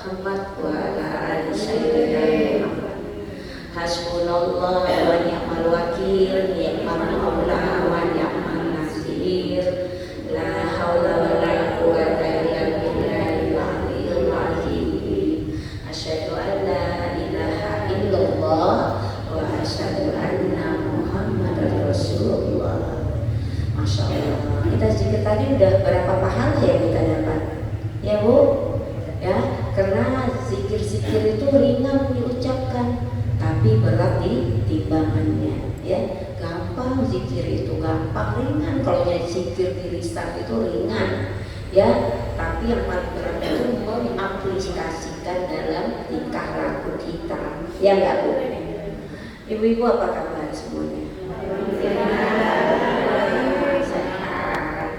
Muhammad wa ala ali sayyidina Muhammad. Hasbunallah wa ni'mal wakil, ni'mal maula wa ni'mal nasir. La haula wa la quwwata illa billahil aliyyil azim. Asyhadu an la ilaha illallah wa asyhadu anna Muhammadar Rasulullah. Masya Allah. Kita zikir tadi udah berapa pahala ya kita dapat? Ya Bu? Ya, karena zikir-zikir itu ringan diucapkan, tapi berat di timbangannya. Ya, gampang zikir itu gampang ringan. Kalau jadi zikir di lisan itu ringan. Ya, tapi yang paling berat itu mengaplikasikan dalam tingkah laku kita. Ya enggak Bu? Ibu-ibu apa kabar semuanya? Sehat.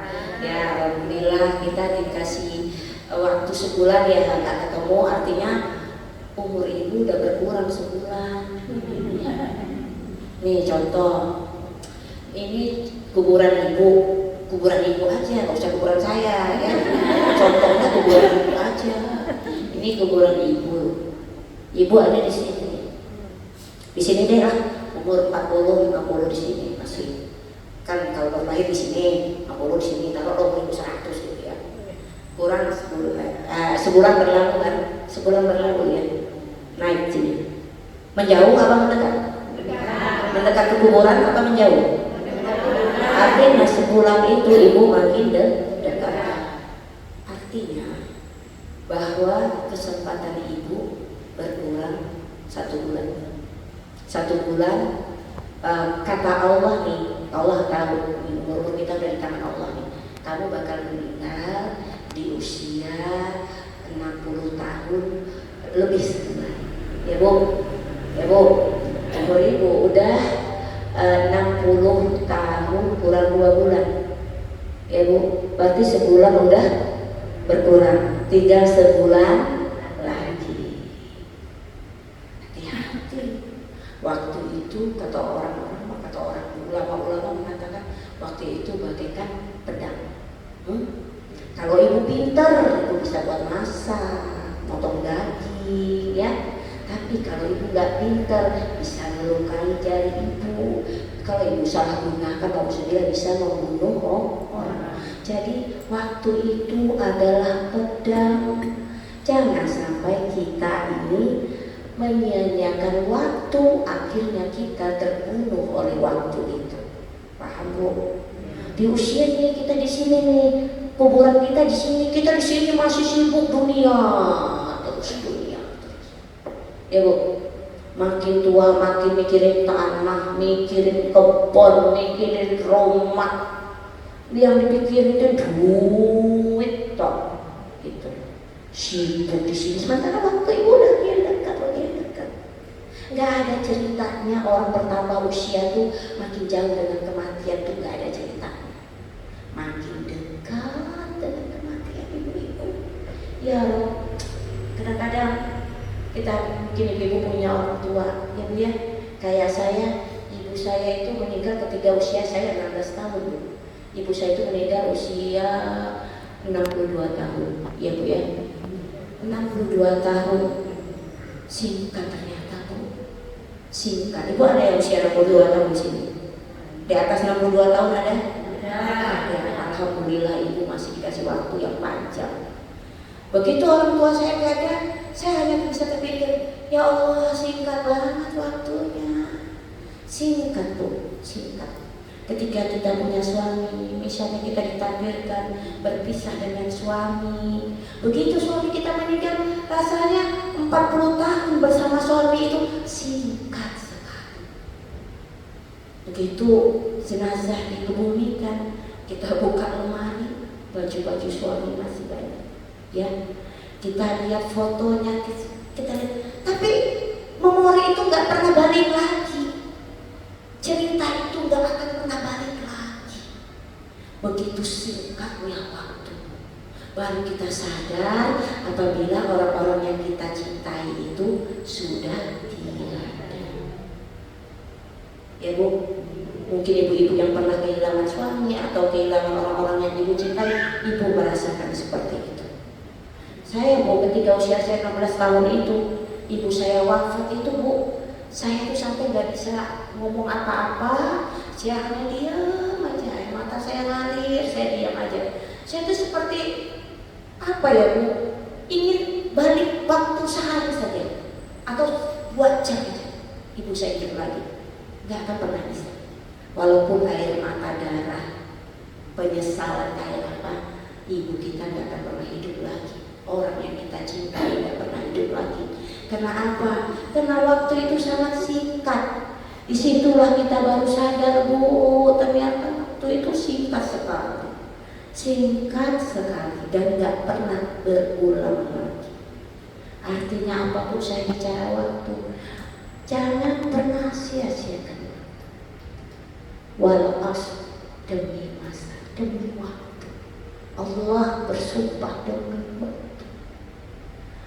Ya, alhamdulillah kita dikasih waktu sebulan ya nggak ketemu, artinya umur ibu udah berkurang sebulan. Nih contoh, ini kuburan ibu aja, nggak usah kuburan saya ya. Contohnya kuburan ibu aja. Ini kuburan ibu ada di sini. Di sini deh lah, umur 40-50 di sini masih. Kan kalau lahir di sini, 50 di sini, taruh 2100 gitu ya. Kurang sebulan berlalu kan, sebulan berlalu ya, naik sini. Menjauh apa mendekat? Mendekat ke kuburan apa menjauh? Artinya sebulan itu ibu makin dekat. Artinya bahwa kesempatan ibu berkurang 1 bulan. 1 bulan, kata Allah nih, Allah tahu umur kita dari tangan Allah nih. Kamu bakal meninggal di usia 60 tahun lebih sebulan. Ya Bu, umur ibu udah 60 tahun kurang 2 bulan. Ya Bu, berarti sebulan udah berkurang, tinggal sebulan lagi. Hati-hati. Waktu itu kata orang ulama mengatakan waktu itu bagaikan pedang. Kalau ibu pintar, ibu bisa buat masak, potong daging, ya. Tapi kalau ibu nggak pintar, bisa melukai jari ibu. Kalau ibu salah gunakan, maksudnya bisa membunuh orang. Jadi waktu itu adalah pedang. Jangan sampai kita ini menyia-nyiakan waktu, akhirnya kita terbunuh oleh waktu itu. Paham Bu? Di usianya kita di sini nih, kuburan kita di sini, kita di sini masih sibuk dunia terus. Ya Bu, makin tua makin mikirin tanah, mikirin kebun, mikirin rumah. Yang dipikirin itu duit toh, gitu. Sibuk di sini. Sementara waktu ibu udah dekat. Nggak ada ceritanya orang bertambah usia tuh makin jauh dengan kematian tuh nggak ada ceritanya. Makin dekat dengan kematian ibu-ibu. Ya, kadang-kadang kita mungkin ibu punya orang tua, ya Bu ya. Kayak ibu saya itu meninggal ketika usia saya 16 tahun Bu. Ibu saya itu meninggal usia 62 tahun, ya Bu ya. 62 tahun, singkat ternyata Bu. Singkat. Ibu ada yang usia 62 tahun di sini? Di atas 62 tahun ada? Ada. Alhamdulillah ibu masih dikasih waktu yang panjang. Begitu orang tua saya nggak ada, saya hanya bisa terpikir, ya Allah singkat banget waktunya. Singkat Bu, singkat. Ketika kita punya suami, misalnya kita ditakdirkan berpisah dengan suami, begitu suami kita meninggal, rasanya 40 tahun bersama suami itu singkat sekali. Begitu jenazah dikebumikan, kita buka lemari, baju-baju suami masih banyak. Ya, kita lihat fotonya, kita lihat, tapi memori itu nggak pernah balik lagi. Cerita itu nggak akan pernah balik lagi. Begitu singkatnya waktu. Baru kita sadar apabila orang-orang yang kita cintai itu sudah tiada. Ya Bu, mungkin ibu-ibu yang pernah kehilangan suami atau kehilangan orang-orang yang ibu cintai, ibu merasakan seperti itu. Saya Bu, ketika usia saya 16 tahun itu, ibu saya wafat itu Bu, saya tuh sampai nggak bisa ngomong apa-apa, saya hanya diam aja, air mata saya ngalir, saya diam aja. Saya tuh seperti apa ya Bu, ingin balik waktu sehari saja atau 2 jam aja. Ibu saya hidup lagi, nggak akan pernah bisa. Walaupun air mata darah, penyesalan kayak apa, ibu kita nggak akan pernah hidup lagi. Orang yang kita cintai nggak pernah hidup lagi. Karena apa? Karena waktu itu sangat singkat. Disitulah kita baru sadar Bu, ternyata waktu itu singkat sekali. Singkat sekali dan nggak pernah berulang lagi. Artinya apapun saya bicara waktu, jangan pernah sia-siakan waktu. Walau demi masa, demi waktu. Allah bersumpah demi waktu.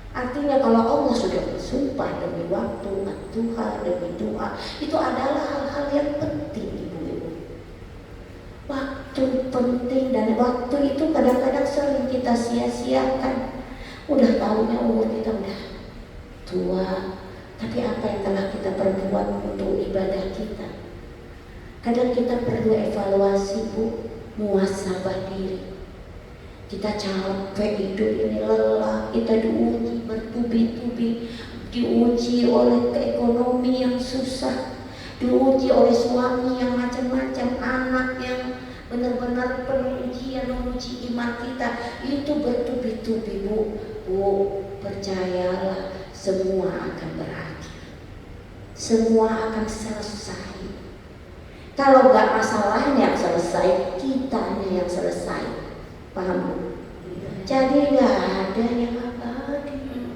Artinya kalau Allah sudah bersumpah demi waktu, Tuhan demi doa, itu adalah hal-hal yang penting ibu-ibu. Waktu penting, dan waktu itu kadang-kadang sering kita sia-siakan. Udah tahunya umur kita udah tua, tapi apa yang telah kita perbuat untuk ibadah kita? Kadang kita perlu evaluasi Bu, muhasabah diri. Kita capek hidup ini, lelah, kita diuji bertubi-tubi, diuji oleh ekonomi yang susah, diuji oleh suami yang macam-macam, anak yang benar-benar penuh ujian, menguji iman kita, itu bertubi-tubi Bu. Bu, percayalah, semua akan berakhir, semua akan selesai. Kalau nggak masalahnya selesai, kitanya yang selesai. Paham Bu? Jadi nggak ada yang abadi.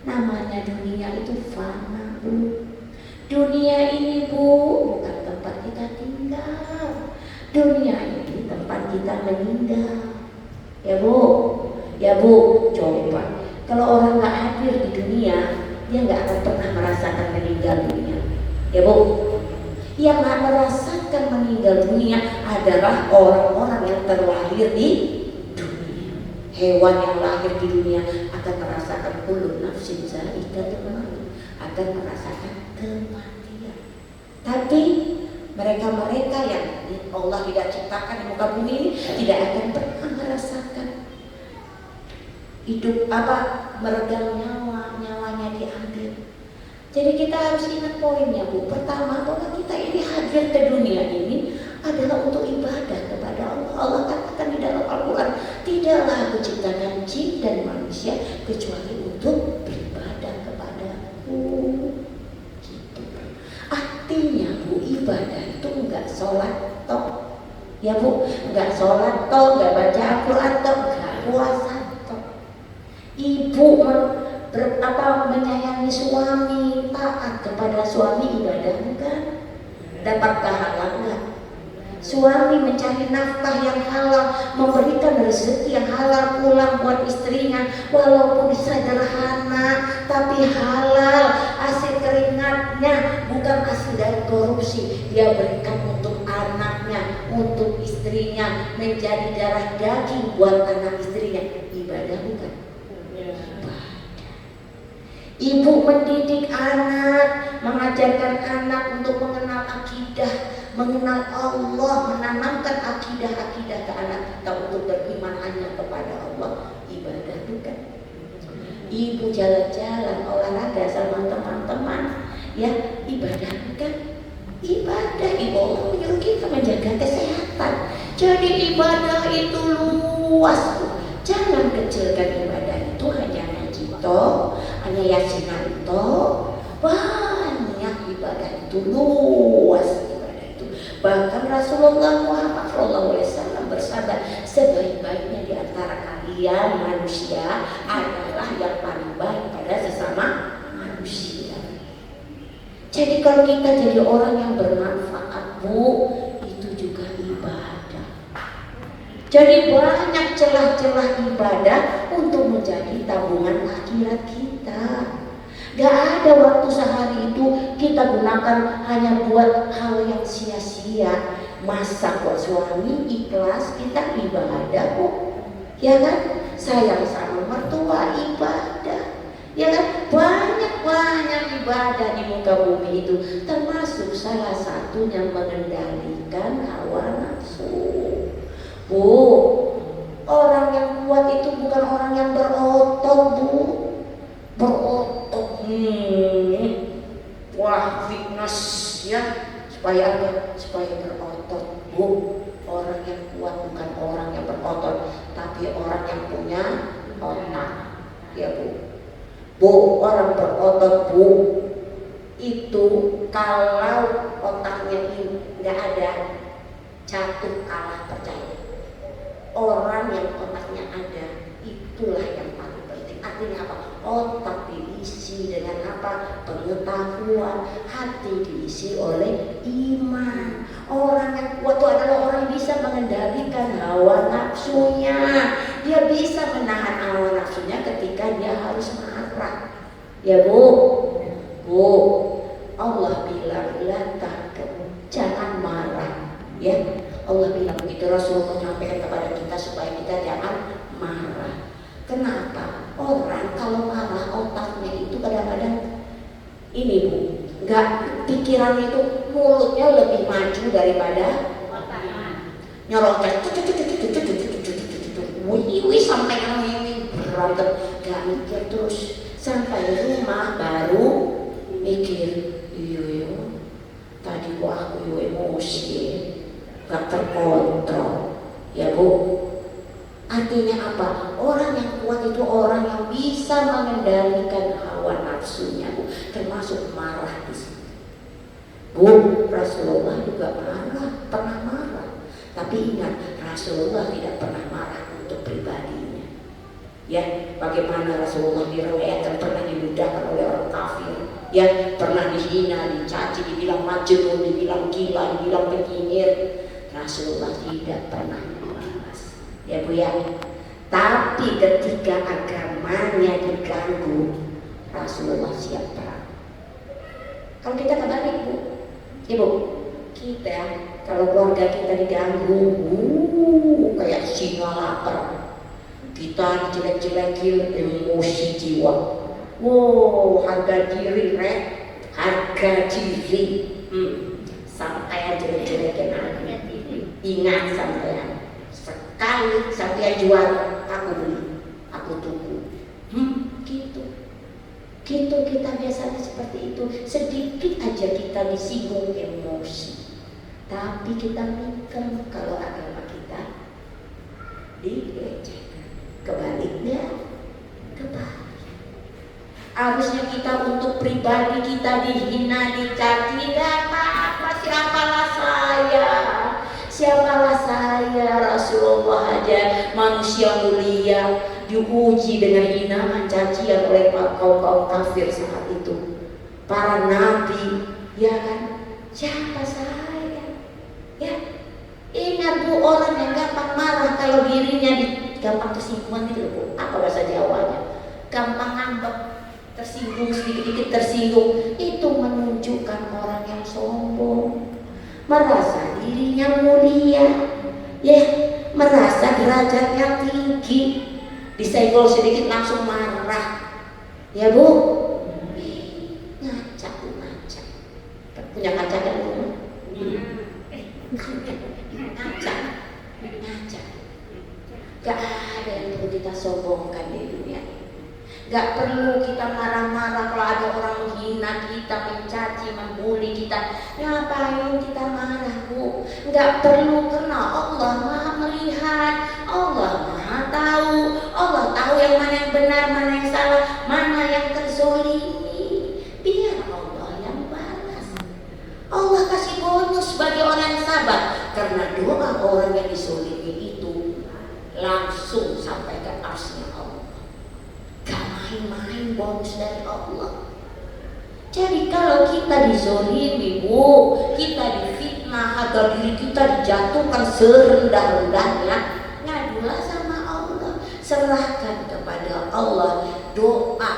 Namanya dunia itu fana Bu. Dunia ini Bu, bukan tempat kita tinggal. Dunia ini tempat kita meninggal. Ya Bu, ya Bu, coba. Kalau orang nggak hadir di dunia, dia nggak akan pernah merasakan meninggal dunia. Ya Bu, yang nggak merasakan meninggal dunia adalah orang-orang yang terlahir di dunia. Hewan yang lahir di dunia akan merasakan kullu nafsin za'iqatul maut, akan merasakan kematian. Tapi mereka-mereka yang Allah tidak ciptakan di muka bumi ini tidak akan pernah merasakan hidup meregang nyawanya diambil. Jadi kita harus ingat poinnya Bu. Pertama, bahwa kita ini hadir ke dunia ini adalah untuk ibadah kepada Allah. Allah katakan di dalam Al-Quran, tidaklah aku ciptakan jin dan manusia kecuali untuk beribadah kepadaku. Gitu. Artinya Bu, ibadah itu enggak sholat toh, ya Bu, enggak sholat toh, enggak baca Al-Quran toh, enggak puasa toh. Ibu menyayangi suami, taat kepada suami, ibadah bukan? Dapat pahala enggak? Suami mencari nafkah yang halal, memberikan rezeki yang halal pulang buat istrinya, walaupun sederhana tapi halal, hasil keringatnya, bukan hasil dari korupsi. Dia berikan untuk anaknya, untuk istrinya, menjadi darah daging buat anak istrinya. Ibadah bukan? Ibu mendidik anak, mengajarkan anak untuk mengenal akidah, mengenal Allah, menanamkan akidah-akidah ke anak kita untuk beriman hanya kepada Allah. Ibadah bukan? Ibu jalan-jalan, olahraga sama teman-teman, ya ibadah bukan? Ibadah. Ibu Allah menyuruh kita menjaga kesehatan. Jadi ibadah itu luas. Jangan kecilkan ibadah itu hanya ngaji toh, hanya yasinan toh. Banyak ibadah itu, luas ibadah itu. Bahkan Rasulullah Muhammad SAW bersabda, sebaik-baiknya di antara kalian manusia adalah yang paling baik pada sesama manusia. Jadi kalau kita jadi orang yang bermanfaat Bu, itu juga ibadah. Jadi banyak celah-celah ibadah untuk menjadi tabungan akhirat kita. Gak ada waktu sehari itu kita gunakan hanya buat hal yang sia-sia. Masak buat suami, ikhlas, kita ibadah kok. Ya kan? Sayang sama tua ibadah, ya kan? Banyak ibadah di muka bumi itu, termasuk salah satunya mengendalikan hawa nafsu. Bu, orang yang kuat itu bukan orang yang berotot, Bu. Berotot, wah fitness ya, supaya apa? Supaya berotot, Bu. Orang yang kuat bukan orang yang berotot, tapi orang yang punya otak, ya Bu. Bu, orang berotot, Bu, itu kalau otaknya nggak ada, jatuh kalah percaya. Orang yang otaknya ada, itulah yang paling penting. Artinya apa? Otak diisi dengan apa? Pengetahuan. Hati diisi oleh iman. Orang yang kuat itu adalah orang yang bisa mengendalikan hawa nafsunya. Dia bisa menahan hawa nafsunya ketika dia harus marah. Ya Bu, Bu, Allah bilang la tahkum, jangan marah. Ya, Allah bilang begitu, Rasulullah menyampaikan kepada kita supaya kita jangan marah. Kenapa? Orang kalau marah otaknya itu kadang-kadang ini Bu, nggak, pikirannya itu mulutnya lebih maju daripada nyorotnya, wih sampai ini berantem, nggak mikir terus sampai rumah baru mikir, iya tadi kok aku emosi, nggak terkontrol, ya Bu. Artinya apa? Orang yang kuat itu orang yang bisa mengendalikan hawa nafsunya, Bu, termasuk marah di sini. Bu, Rasulullah juga pernah marah. Tapi ingat, Rasulullah tidak pernah marah untuk pribadinya. Ya, bagaimana Rasulullah diriwayatkan pernah dimudahkan oleh orang kafir. Ya, pernah dihina, dicaci, dibilang majnun, dibilang gila, dibilang penyihir. Rasulullah tidak pernah membalas. Ya Bu ya. Tapi ketika agamanya diganggu, Rasulullah siap perang. Kalau kita kebalik Bu, Ibu, kita kalau keluarga kita diganggu, kayak singa lapar, kita jelek-jelekin, emosi jiwa. Wow, harga diri, harga diri. Sampai jelek-jelekin aku. Ingat sampean, sekali sampean jual, aku beli, aku tunggu. Gitu kita biasanya seperti itu. Sedikit aja kita disinggung emosi, tapi kita mikir kalau agama kita dilecehkan. Kebaliknya, harusnya kita untuk pribadi kita dihina, dicaci, tidak apa-apa, siapalah saya, Rasulullah aja manusia mulia diuji dengan hinaan cacian oleh kaum kafir saat itu, para nabi, ya kan? Siapa saya? Ya, ingat Bu, orang yang gampang marah kalau dirinya gampang tersinggung itu Bu, apa bahasa Jawanya? Gampang ngambek, tersinggung, sedikit-sedikit tersinggung, itu menunjukkan orang yang sombong, merasa dirinya mulia, ya, merasa derajatnya tinggi, disenggol sedikit langsung marah, ya Bu. Ngaca, punya kaca kan Bu? Ngaca, gak ada yang perlu kita sombongkan di dunia. Gak perlu kita marah-marah kalau ada orang menghina kita, mencaci, membuli kita. Ngapain kita marah Bu? Gak perlu, karena Allah Maha melihat, Allah Maha tahu. Allah tahu yang mana yang benar, mana yang salah, mana yang terzolimi. Biar Allah yang balas. Allah kasih bonus bagi orang yang sabar, karena doa orang yang dizolimi itu langsung sampai ke arsy Allah. Gak main-main bonus dari Allah. Jadi kalau kita dizolimi Bu, kita difitnah, harga diri kita dijatuhkan serendah-rendahnya, ngadulah sama Allah, serahkan kepada Allah, doa.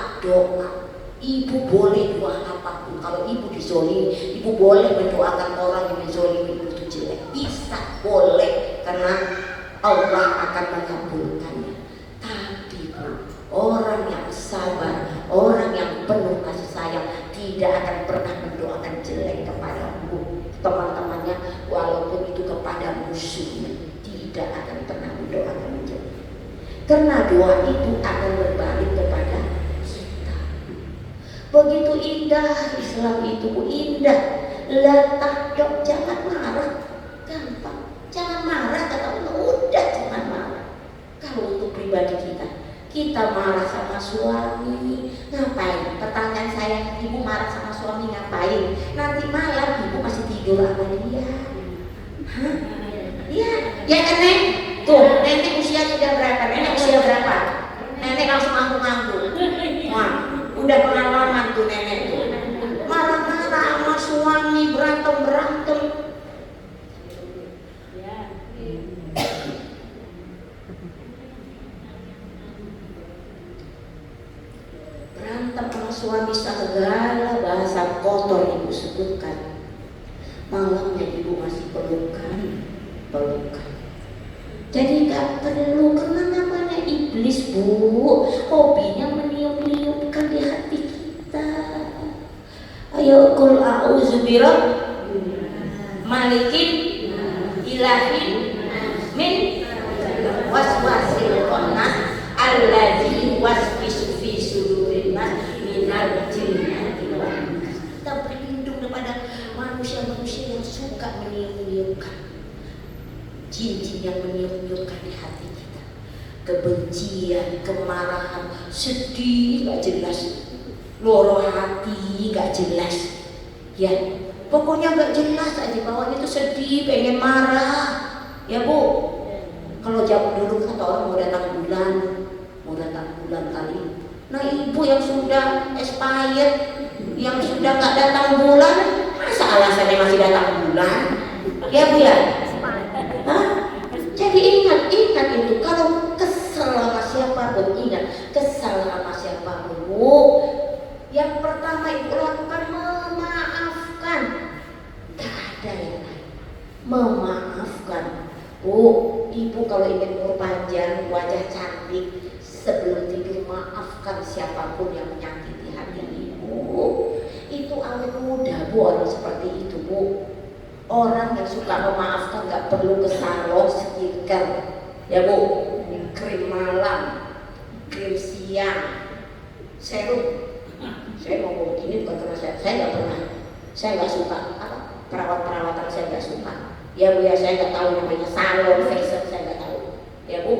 Ibu boleh doa apapun. Kalau ibu dizolimi, ibu boleh mendoakan orang yang menzolimi ibu itu jelek, bisa, boleh, karena Allah akan mengabulkannya. Tapi Bu, orang yang sabar, orang yang penuh kasih sayang tidak akan pernah mendoakan jelek kepadamu, teman-temannya, walaupun itu kepada musuhnya, tidak akan pernah mendoakan jelek. Karena doa itu akan berbalik kepada kita. Begitu indah Islam itu, indah. La tahdok, jangan marah, gampang. Jangan marah, kata Allah, udah jangan marah. Kalau untuk pribadi kita marah sama suami, ngapain? Pertanyaan saya, ibu marah sama suami ngapain? Nanti malam ibu masih tidur sama dia. Hah? Iya, ya kan Nek? Tuh, nenek usia sudah berapa? Nenek usia berapa? Nenek langsung anggung-anggung. Wah, udah pengalaman tuh nenek tuh. Marah-marah sama suami, berantem. Berantem sama suami segala bahasa kotor ibu sebutkan. Malamnya ibu masih pelukan. Jadi gak perlu, karena namanya iblis bu, hobinya meniup-niupkan di hati kita. Ayo kul a'udzu malikin ilahin min waswasil khannas alladzi waswisu fi sudurin nas minal jinnati wan nas. Kita berlindung daripada manusia-manusia yang suka meniup-niupkan, jin-jin yang meniup-niupkan di hati kita. Kebencian, kemarahan, sedih gak jelas, loro hati gak jelas, ya pokoknya gak jelas aja bawahnya itu sedih, pengen marah, ya bu. Kalau zaman dulu kata orang mau datang bulan kali. Nah ibu yang sudah expired, yang sudah gak datang bulan, masa alasannya masih datang bulan, ya bu ya. Hah? Jadi ingat itu, kalau kesel sama siapapun, ingat kesel sama siapapun bu, yang pertama ibu lakukan memaafkan. Gak ada yang lain, memaafkan bu. Ibu kalau ingin umur panjang, wajah cantik, sebelum tidur maafkan siapapun yang menyakiti hati ibu. Itu awet muda bu, orang seperti itu bu. Orang yang suka memaafkan gak perlu ke salon skincare, ya bu, krim malam, krim siang, serum. Saya ngomong begini bukan karena saya gak pernah, saya gak suka perawatan saya gak suka. Ya bu ya, saya gak tahu namanya salon, facial, saya gak tahu. Ya bu,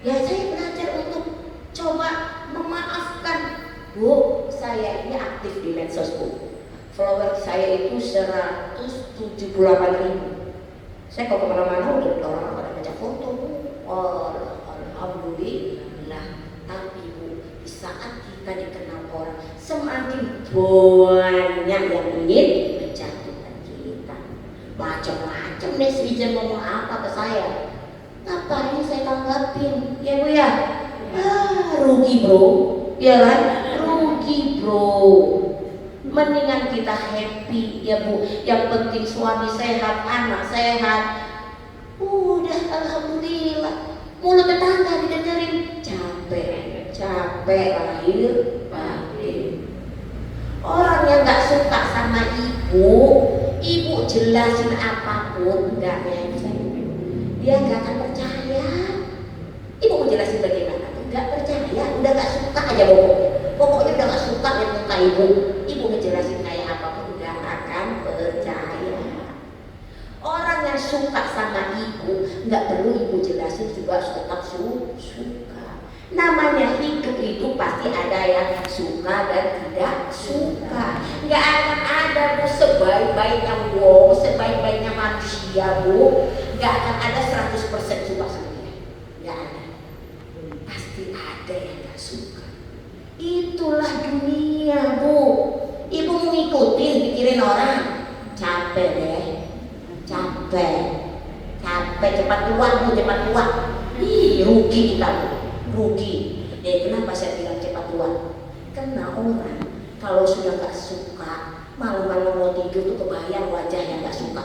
ya saya belajar untuk coba memaafkan. Bu, saya ini aktif di medsos bu. Follower saya itu 178.000. Saya kalau kemana-mana udah orang pada baca foto bu. Oh, alhamdulillah. Tapi bu, di saat kita dikenal orang, semakin banyak yang ingin menjatuhkan kita. Macam-macam netizen ngomong apa ke saya. Ngapain saya tanggapin? Ya bu ya. Rugi bro. Ya kan? Rugi bro. Mendingan kita happy ya bu. Yang penting suami sehat, anak sehat. Udah alhamdulillah. Mulut tetangga didengerin capek lahir batin. Orang yang gak suka sama ibu jelasin apapun gak ngefek. Dia gak akan percaya. Ibu mau jelasin bagaimana? Gak percaya, udah gak suka aja pokoknya udah gak suka lihat muka ibu ngejelasin kayak apapun gak akan percaya. Orang yang suka sama ibu gak perlu ibu jelasin juga tetap suka. Namanya hidup itu pasti ada yang suka dan tidak suka. Gak akan ada bu, sebaik-baiknya wow, sebaik-baiknya manusia bu, gak akan ada 100% suka sama dia. Gak ada. Pasti ada yang gak suka. Itulah dunia bu. Ibu mau ngikutin pikirin orang, capek deh, capek cepat tua bu, cepat tua. Rugi kita bu, rugi. Kenapa saya bilang cepat tua? Karena orang kalau sudah gak suka, malam-malam mau tidur tuh kebayang wajahnya gak suka.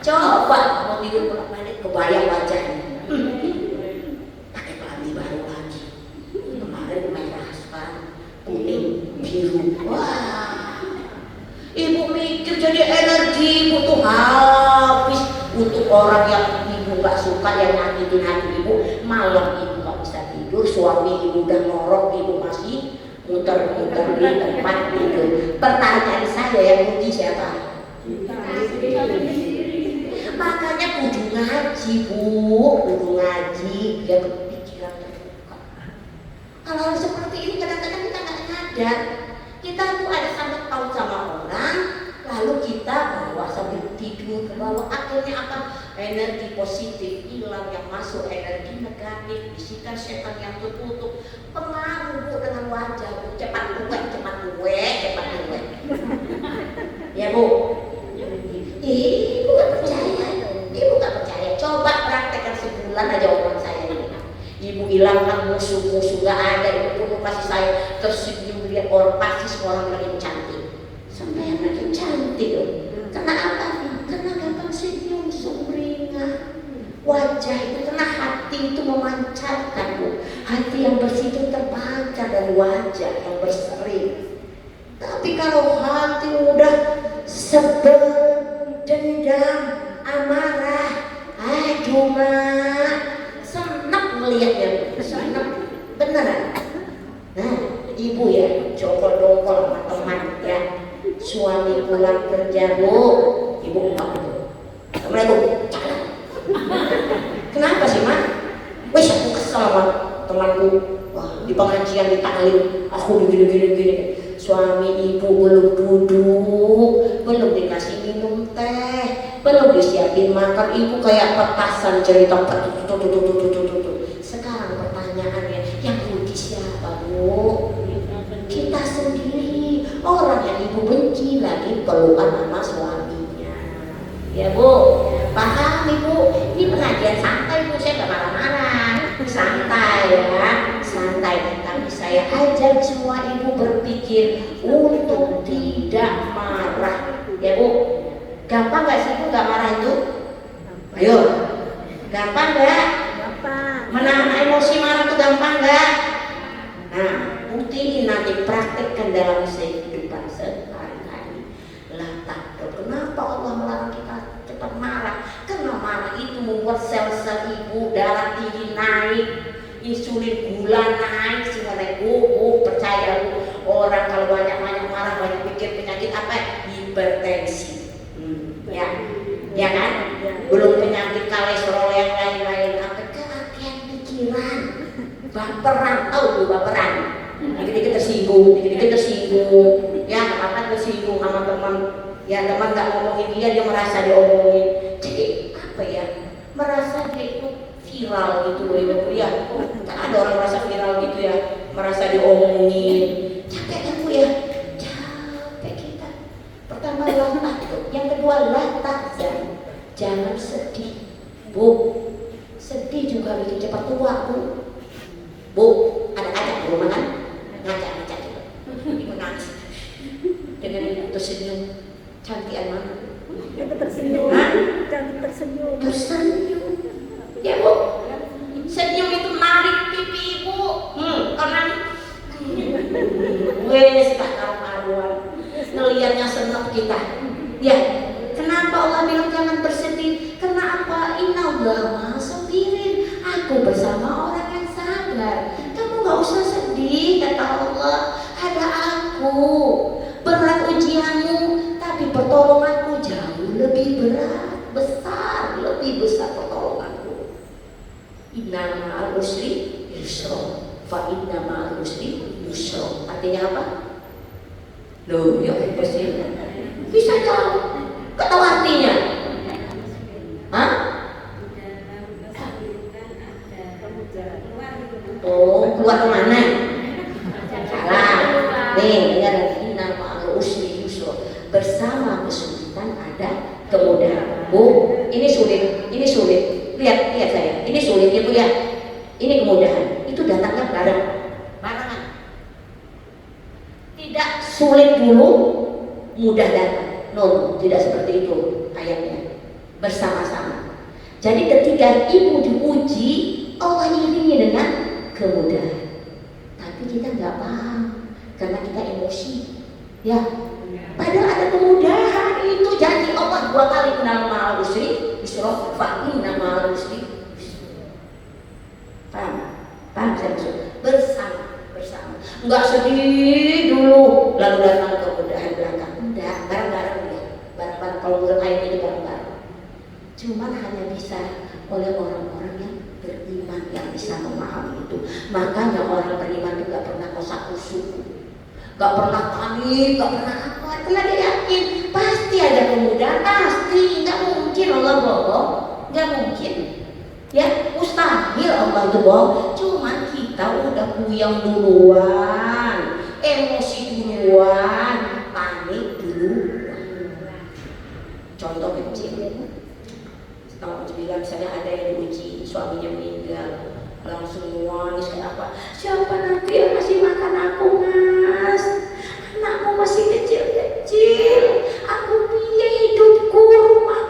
Coba mau tidur bolak-balik kebayang wajahnya. Pakai pelangi baru lagi Jadi energi butuh habis untuk orang yang ibu gak suka, yang nyakitin hati ibu. Malam ibu gak bisa tidur, suami ibu udah ngorok, ibu masih muter-muter di tempat tidur. Pertanyaan saya, yang rugi siapa? Makanya kudu ngaji bu, kudu ngaji biar pikiran terbuka. Kalau seperti ini kadang-kadang kita nggak nyadar, kita tuh ada sangkut paut sama orang, lalu kita bawa sambil tidur ke bawah, akhirnya apa? Energi positif hilang, yang masuk energi negatif, bisikan setan yang tertutup. Pengaruh bu dengan wajah bu, cepat luwek, ya bu. Ibu gak percaya, coba praktekkan sebulan aja omongan saya ini. Ibu hilangkan musuh-musuh, gak ada, ibu penuh kasih saya, tersenyum lihat orang, pasti semua orang makin cantik. Sampai yang makin cantik loh. Karena apa? Karena gampang senyum, sumringah. Wajah itu, karena hati itu memancarkan bu. Hati yang bersih itu terpancar dari wajah yang berseri. Tapi kalau hati udah sebel, dendam, amarah, cuma senang melihatnya, senang beneran. Nah, ibu ya, jokol-jokol sama teman ya, suami pulang kerja bu, ibu enggak bu, assalamualaikum, kenapa sih mak? Wih, aku kesel sama temanku, wah di pengajian di taklim, aku begini. Suami ibu belum duduk, belum dikasih minum teh, belum disiapin makan, ibu kayak petasan cerita Sekarang pertanyaannya, yang rugi siapa bu? Kita sendiri. Orang yang ibu benci lagi pelukan sama suaminya. Ya bu, paham ibu? Ini pengajian santai bu, saya gak marah-marah, santai ya, santai. Tapi saya ajak semua ibu berpikir untuk tidak marah. Ya bu, gampang gak sih bu gak marah itu? Ayo, gampang gak? Gampang. Menahan emosi marah itu gampang gak? Nah, buktiin nanti, praktekkan dalam kehidupan sehari-hari. Lah takut, kenapa Allah melarang kita cepat marah? Karena marah itu membuat sel-sel ibu darah tinggi naik, insulin gula naik, semua naik. Percaya bu, orang kalau banyak marah, banyak pikir penyakit apa? Hipertensi. Ya kan? Belum penyakit kolesterol yang lain-lain, apa keakian pikiran, baperan, tahu bu baperan, dikit-dikit tersinggung, ya apa tersinggung sama teman, ya teman nggak ngomongin dia merasa diomongin, jadi apa ya, merasa dia itu viral gitu loh ibu ya, kan ada orang merasa viral gitu ya, merasa diomongin, capek kan bu ya, capek kita. Pertama latah, yang kedua latah, jangan sedih bu, sedih juga bikin cepat tua bu, ada di rumah kan, ngajak gitu, ibu nangis, dengan ibu tersenyum, cantikan mana? Tersenyum, ya bu, senyum itu menarik pipi ibu, karena wes tak karuan, ngelihatnya senang kita, ya. Kenapa Allah bilang jangan bersedih? Karena apa? Innallaha sabirin. Aku bersama orang yang sabar. Kamu gak usah sedih, kata Allah. Ada aku. Berat ujianmu, tapi pertolonganku jauh lebih berat, besar, lebih besar pertolonganku. Inna ma'al usri yusra, fa inna ma'al usri yusra. Artinya apa? Loh, ya pasti bisa jauh. Gak tahu artinya? Hah? Oh, keluar kemana? Salah. Nih, dengar inna ma'al usri yusra. Bersama kesulitan ada kemudahan. Bu, ini sulit. Lihat saya. Ini sulit ya bu ya. Ini kemudahan. Itu datangnya barengan. Tidak sulit dulu, mudah datang. No, tidak seperti itu ayatnya. Bersama-sama. Jadi ketika ibu diuji, Allah iringi dengan kemudahan. Tapi kita nggak paham karena kita emosi. Ya, padahal ada kemudahan itu janji Allah 2 kali, inna ma'al usri yusra, fa inna ma'al usri yusra. Paham saya maksud? Bersama. Enggak sedih dulu lalu datang kemudahan belakang. Enggak, bareng-bareng ya. Bareng-bareng, kalau menurut ayat ini bareng-bareng. Cuman hanya bisa oleh orang-orang yang beriman, yang bisa memahami itu. Makanya orang beriman itu gak pernah kosak-kusuk, gak pernah panik, gak pernah apa, karena dia yakin pasti ada kemudahan, pasti. Gak mungkin Allah bohong, gak mungkin ya, mustahil Allah itu bohong. Cuman kita udah puyeng duluan, emosi duluan, panik duluan. Contoh kecil, tahun 9 misalnya ada yang diuji, suaminya meninggal, langsung nangis. Kenapa? Siapa nanti yang masih makan aku, Mas? Anakku masih kecil-kecil, aku piye hidupku, rumah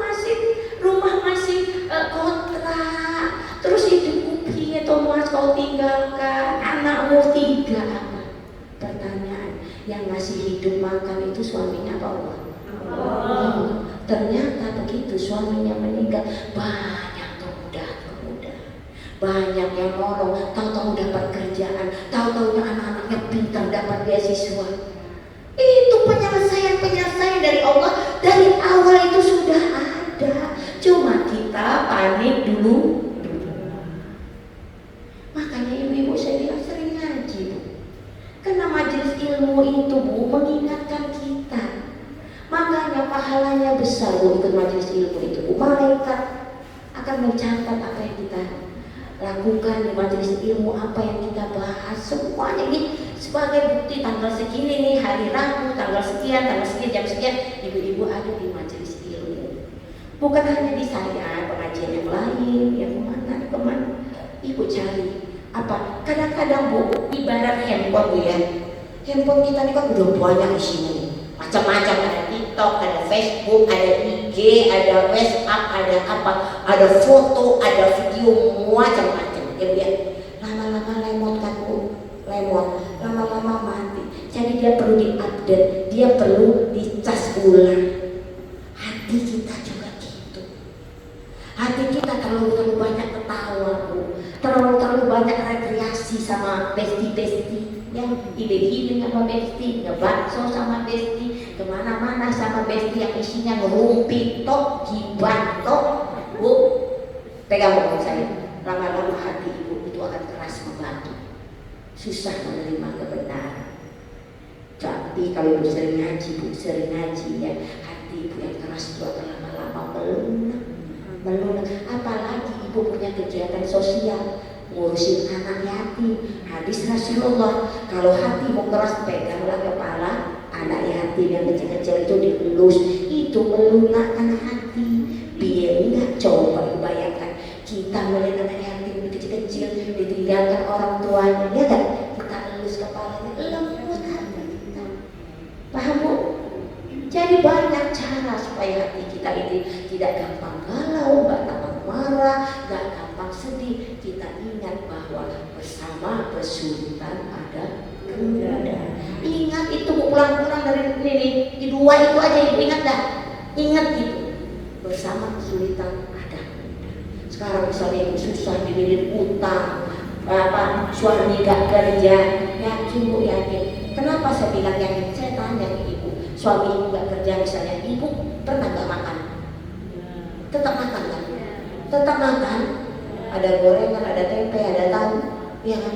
masih kontrak, terus hidupku piye toh Mas kau tinggalkan, anakmu 3 apa? Pertanyaan, yang ngasih hidup makan itu suaminya apa Allah? Ternyata begitu suaminya meninggal, banyak kemudahan, banyak yang nolong, tahu-tahu dapat kerjaan, tahu-tahu anak-anaknya pintar dapat beasiswa. Itu penyelesaian dari Allah, dari awal itu sudah ada. Cuma kita panik dulu. Makanya ibu-ibu saya bilang sering ngaji, Bu. Karena majelis ilmu itu, Bu, mengingatkan kita. Makanya pahalanya besar, Bu, ikut majelis ilmu itu, Bu. Malaikat akan mencatat apa yang kita lakukan di majelis ilmu, apa yang kita bahas, semuanya ini sebagai bukti. Tanggal segini nih, hari Rabu, tanggal sekian, jam sekian, ibu-ibu ada di majelis ilmu. Bukan hanya di saya, pengajian yang lain, yang kemana. Ibu cari apa? Kadang-kadang, Bu, ibarat handphone, Bu, ya. Handphone kita ini kan udah banyak isinya nih, macam-macam, ada TikTok, ada Facebook, ada IG, ada WhatsApp, ada apa, ada foto, ada video, macam-macam. Ya, lama-lama lemot kan, Bu, lama-lama mati. Jadi dia perlu diupdate, dia perlu dicas ulang. Hati kita juga gitu. Hati kita terlalu banyak ketawa, Bu, terlalu banyak rekreasi sama besti-besti. Yang healing sama besti, ngebakso sama besti, kemana-mana sama besti yang isinya ngerumpi tok, gibah tok. Bu, pegang ngomong saya, lama-lama hati ibu itu akan keras membantu, susah menerima kebenaran. Tapi kalau ibu sering ngaji ya, hati ibu yang keras itu akan lama-lama melunak. Apalagi ibu punya kegiatan sosial, ngurusin anak yatim. Hadis Rasulullah, kalau hati mau keras, peganglah kepala anak yatim yang kecil-kecil itu dielus, itu melunakkan hati. Biar enggak, coba bayangkan kita melihat anak yatim kecil-kecil ditinggalkan orang tuanya, ya kan? Kita elus kepalanya, lembut hati kita. Paham, Bu? Jadi banyak cara supaya hati kita ini tidak gampang galau, gak gampang marah, gak gampang sedih. Kita ingat bahwa bersama kesulitan ada kemudahan. Ingat itu, Bu, pulang-pulang dari ini, di 2 itu aja ibu ingat dah. Ingat itu, bersama kesulitan ada kemudahan. Sekarang misalnya ibu susah, dililit utang, suami gak kerja, yakin, Bu, yakin. Kenapa saya bilang yakin? Saya tanya ke ibu, suami ibu gak kerja misalnya, ibu pernah gak makan? Tetap makan kan? Tetap makan. Ada gorengan, ada tempe, ada tahu, ya kan?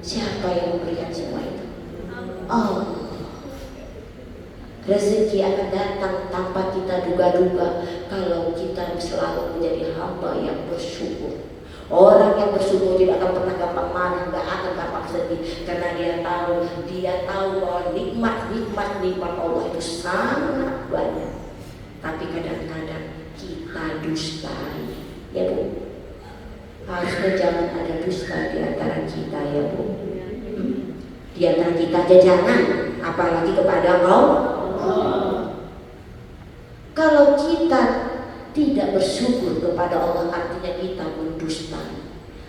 Siapa yang memberikan semua itu? Oh, rezeki akan datang tanpa kita duga-duga kalau kita selalu menjadi hamba yang bersyukur. Orang yang bersyukur tidak akan pernah gampang marah, nggak akan gampang sedih, karena dia tahu bahwa nikmat Allah itu sangat banyak. Tapi kadang-kadang kita dustai, ya, Bu. Harusnya jangan ada dusta di antara kita, ya, Bu. Di antara kita aja jangan, apalagi kepada Allah. Kalau kita tidak bersyukur kepada Allah, artinya kita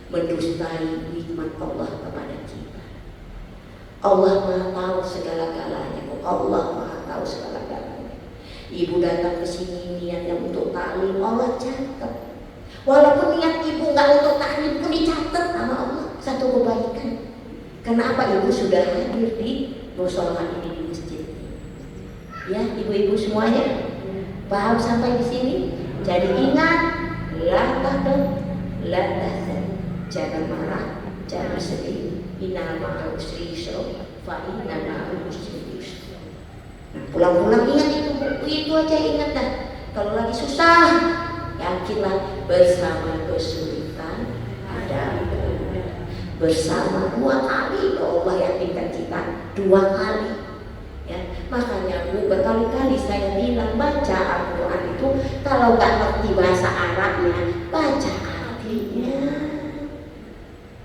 mendustai nikmat Allah kepada kita. Allah Maha tahu segala-galanya, Bu. Allah Maha tahu segala-galanya. Ibu datang ke sini niatnya untuk taklim, Allah catat. Walaupun niat ibu nggak untuk taklim pun dicatat sama Allah satu kebaikan. Karena apa? Ibu sudah hadir di mushola ini, di masjid. Ya, ibu-ibu semuanya paham sampai di sini? Jadi ingat, la tahzan, la tahzan. Jangan marah, jangan sedih. Innal ma'al usri yusra, fa inna ma'al usri yusra. Nah, pulang-pulang ingat itu aja, ingat dah. Kalau lagi susah, yakinlah bersama kesulitan ada bersama 2 kali. Allah yakinkan kita 2 kali. Ya, makanya Bu, berkali-kali saya bilang baca Al-Quran itu kalau nggak ngerti bahasa Arabnya, baca artinya.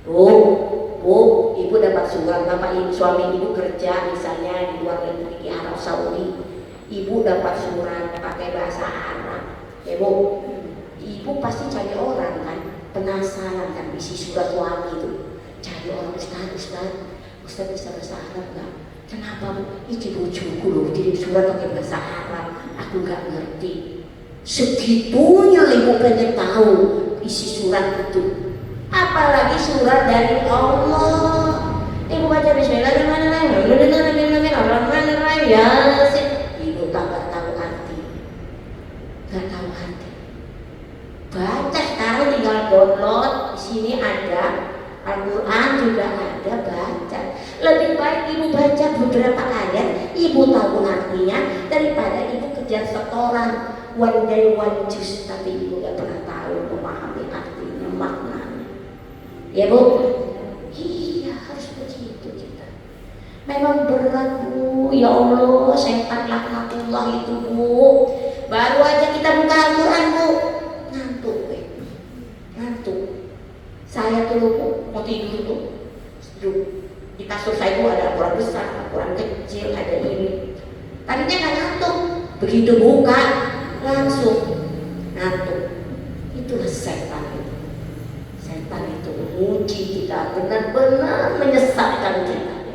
Bu, ibu dapat surat, bapak ibu suami ibu kerja misalnya di luar negeri di Arab Saudi, ibu dapat surat pakai bahasa Arab, ya Bu, ibu pasti cari orang kan, penasaran kan isi surat suami itu, cari orang, Ustaz bisa bahasa Arab nggak? Kenapa Bu? Ini bojoku loh kirim surat pakai bahasa Arab, aku nggak ngerti. Segitunya ibu pengen tahu isi surat itu. Apalagi surat dari Allah. Ibu baca Bismillahirrahmanirrahim, Yasin. Ibu tak tahu arti, nggak tahu arti. Baca sekarang tinggal download. Di sini ada Al-Quran juga ada, baca. Lebih baik ibu baca beberapa ayat, ibu tahu artinya daripada ibu kejar setoran one day one juice tapi ibu gak pernah tahu memahami artinya, maknanya. Ya Bu? Iya, harus begitu kita. Memang berat Bu, ya Allah, setan laknatullah itu Bu. Baru aja kita buka Al-Quran Bu, ngantuk. Saya tuh Bu, mau tidur tuh, di kasur saya tuh ada Al-Quran besar, Al-Quran kecil, ada ini. Tadinya kan ngantuk, begitu buka langsung ngantuk. Itulah setan itu. Setan itu menguji kita, benar-benar menyesatkan kita,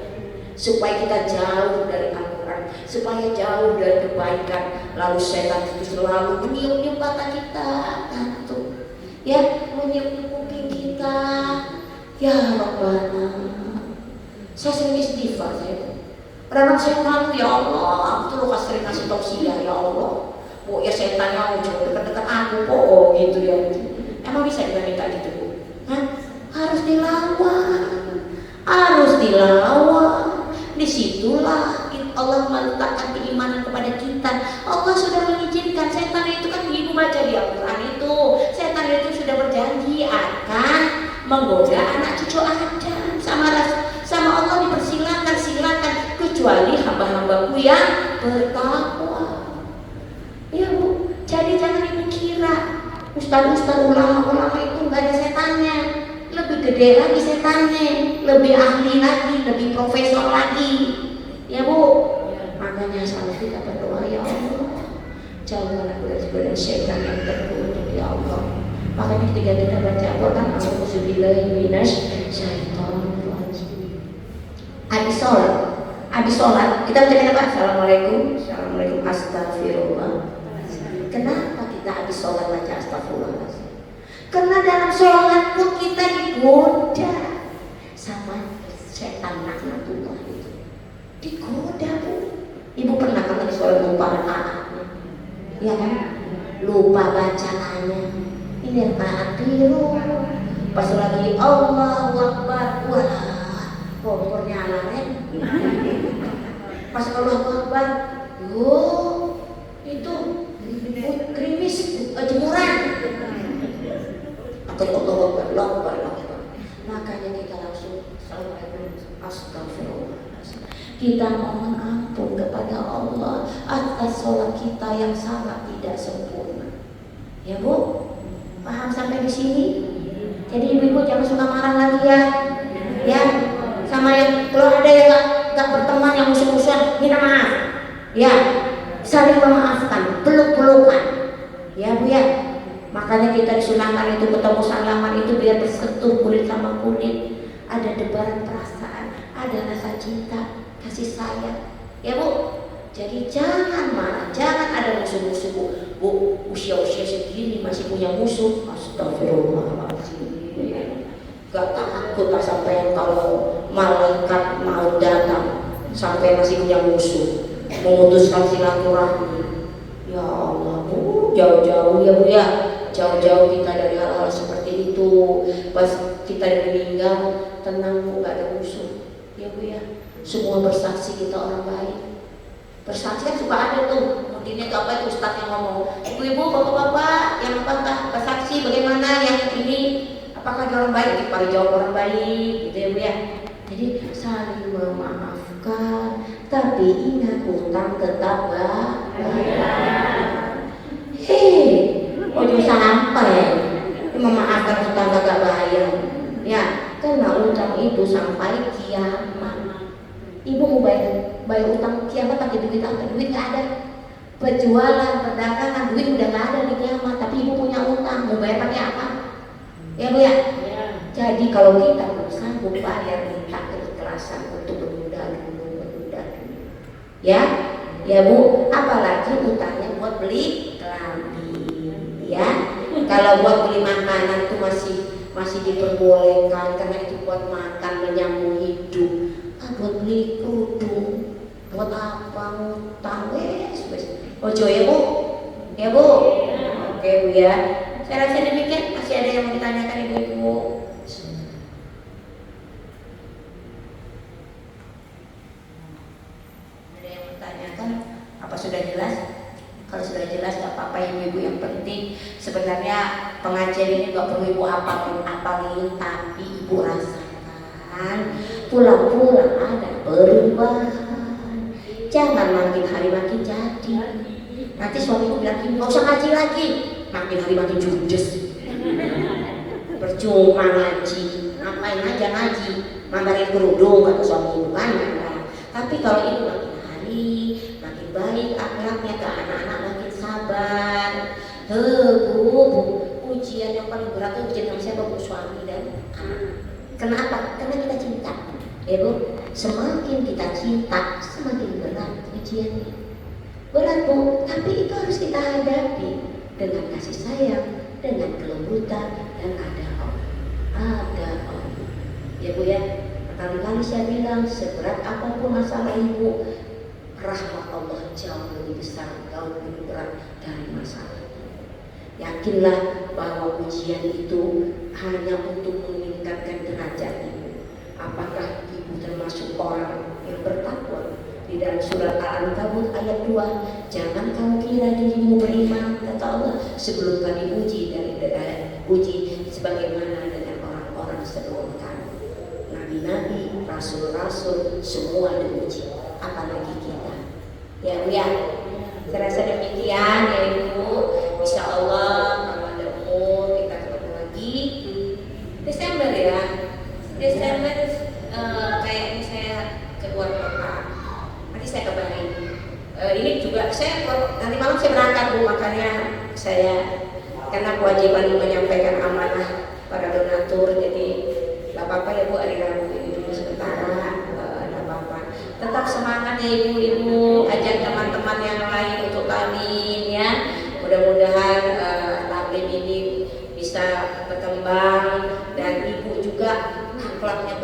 supaya kita jauh dari Al-Quran, supaya jauh dari kebaikan. Lalu setan itu selalu meniup-niup mata kita, ngantuk, ya, meniup-niup kuping kita. Ya Rabbana, saya sering istighfar saya. Kadang saya malu, ya Allah, aku tuh lupa sering kasih tausiah, ya Allah. Bu, ya setan mau jangan dekat-dekat aku, oh gitu ya. Emang bisa kita minta gitu Bu? Hah? Harus dilawan. Disitulah Allah meletakkan keimanan kepada kita. Allah sudah mengizinkan. Setan itu kan ibu baca di Al-Quran itu, setan itu sudah berjanji akan menggoda anak cucu Adam. Sama Allah dipersilakan, silakan, kecuali hamba-hambaku yang bertakwa. Ya Bu, jadi jangan ibu kira ustaz-ustaz, ulama-ulama itu nggak ada setannya. Lebih gede lagi setannya, lebih ahli lagi, lebih profesor lagi. Ya Bu, makanya selalu kita berdoa, ya Allah, jauhkan aku dari setan yang terkutuk, ya Allah. Makanya ketika kita baca Al-Quran, a'udzubillahi minasyaitonir rajim. Habis sholat kita baca apa? Assalamualaikum, astagfirullah. Kenapa kita habis sholat baca astagfirullah? Karena dalam sholat pun kita digoda sama setan laknatullah itu. Digoda Bu. Ibu pernah kan di sholat lupa rakaatnya, ya kan? Lupa bacaannya. Ini rakaat biru. Pas lagi Allahu Akbar, wah, kompornya alarm. Pas Allahu Akbar, itu gerimis, jemuran. Atau Allahu Akbar. Makanya kita langsung Assalamualaikum, astagfirullah. Kita mohon ampun kepada Allah atas sholat kita yang sangat tidak sempurna. Ya Bu, paham sampai di sini? Jadi ibu-ibu jangan suka marah lagi ya. Ya, sama yang kalau ada yang nggak berteman yang musuh-musuhan, minta maaf. Ya, saling memaafkan, peluk-pelukan. Ya Bu ya. Makanya kita disunahkan itu ketemu salaman itu biar bersentuh kulit sama kulit. Ada debaran perasaan, ada rasa cinta, kasih sayang. Ya Bu, Jadi jangan marah, jangan ada musuh-musuh. Bu, usia-usia segini masih punya musuh. Astagfirullahaladzim. Gak takut tak sampai kalau malaikat mau datang sampai masih punya musuh, memutuskan silaturahmi. Ya Allah, Bu, jauh-jauh ya Bu ya, jauh-jauh kita dari hal-hal seperti itu. Pas kita meninggal, tenang Bu, gak ada musuh. Ya Bu ya, semua bersaksi kita orang baik. Bersaksi kan suka ada tuh, mungkinnya itu apa itu Ustadz yang ngomong, ibu-ibu, bapak-bapak, yang apakah bersaksi bagaimana yang ini, apakah dia orang baik? Paling jawab orang baik, gitu ya Bu ya. Jadi saling memaafkan, tapi ingat utang tetap bayar. Ojo sampai memaafkan utang gak bayar, ya, karena utang itu sampai kiamat. Ibu mau bayar utang kiamat pakai duit apa? Duit nggak ada. Penjualan, perdagangan, duit udah nggak ada di kiamat. Tapi ibu punya utang, mau bayar pakai apa? Ya Bu ya. Jadi kalau kita belum sanggup bayar, minta keikhlasan untuk menunda dulu. Ya, ya Bu. Apalagi utangnya buat beli klambi, ya. Kalau buat beli makanan tuh masih diperbolehkan karena itu buat makan menyambung hidup. Buat beli kerudung, buat apa ngutang, wes. Ojo ya Bu, ya Bu. Oke Bu ya. Saya rasa demikian. Masih ada yang mau ditanyakan ibu-ibu? Ada yang mau ditanyakan? Apa sudah jelas? Kalau sudah jelas gak apa-apa ibu-ibu, yang penting sebenarnya pengajian ini gak perlu ibu apalin, tapi ibu rasakan pulang-pulang ada perubahan. Jangan makin hari makin jadi. Nanti suamiku bilang gini, gak usah ngaji lagi. Makin hari makin judes. Percuma ngaji, ngapain aja ngaji? Mandarin kerudung kata suamiku kan. Tapi kalau ibu makin hari makin baik akhlaknya ke anak-anak, makin sabar. Bu, ujian yang paling berat itu ujian sama siapa? Bu, suami dan anak. Kenapa? Karena kita cinta. Ya Bu, semakin kita cinta, semakin berat ujiannya. Berat Bu, tapi itu harus kita hadapi dengan kasih sayang, dengan kelembutan, dan ada Allah. Ya Bu ya, kali-kali saya bilang seberat apapun masalah ibu, rahmat Allah jauh lebih besar, jauh lebih berat dari masalah. Yakinlah bahwa ujian itu hanya untuk meningkatkan derajat ibu. Apakah ibu termasuk orang yang bertakwa? Di dalam surat Al-Ankabut ayat 2, jangan kamu kira dirimu beriman, kata Allah, sebelum kami uji uji sebagaimana dengan orang-orang sebelum kami. Nabi-nabi, rasul-rasul, semua diuji, apalagi kita. Ya Bu ya, saya rasa demikian ya Ibu. Insya Allah kalau ada umur kita ketemu lagi Desember ya. Desember kayaknya saya keluar kota. Nanti saya kabarin. Ini juga saya nanti malam saya berangkat Bu, makanya saya karena kewajiban menyampaikan amanah pada donatur, jadi nggak apa-apa ya Bu, hari Rabu ini dulu sementara, nggak apa-apa. Tetap semangat ya ibu-ibu, ajak teman-teman yang lain untuk kami ya. Mudah-mudahan taklim ini bisa berkembang dan ibu juga akhlaknya